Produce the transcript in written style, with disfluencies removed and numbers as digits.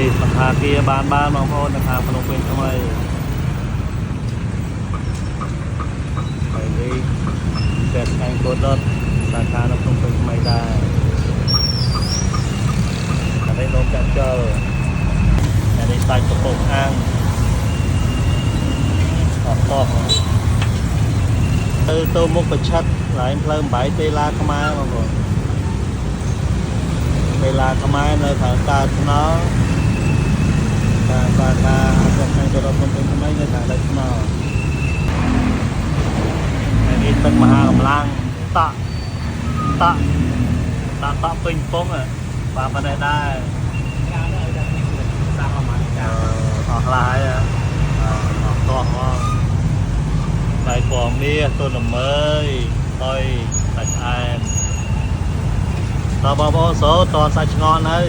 នេះសន្តាគារបានបងប្អូននៅខាងភ្នំពេញថ្មីហើយនេះតែថ្ងៃកូដុតសាខានៅភ្នំពេញថ្មីដែរអានេះនំចាក់ចលអានេះសាច់កំពង់អាំងអត់តោះទៅមុខប្រឆិតកន្លែងផ្លូវ8ទេឡាខ្មែរបងប្អូនទេឡាខ្មែរនៅខាងកើតថ្នល់ការសាខាថ្ងៃកូដុតភ្នំពេញថ្មីនៅខាងកើតថ្នល់ហើយនេះទឹកមហាកម្លាំងតក់ពេញពងបាទប៉ុណ្ណេះដែរដាក់អស់មកចាអស់ឡាយអស់តោះមកដៃពងមាសទុនល្មើយអុយសាច់អែមតើបងប្អូនសូតសាច់ឆ្ងល់ហើយ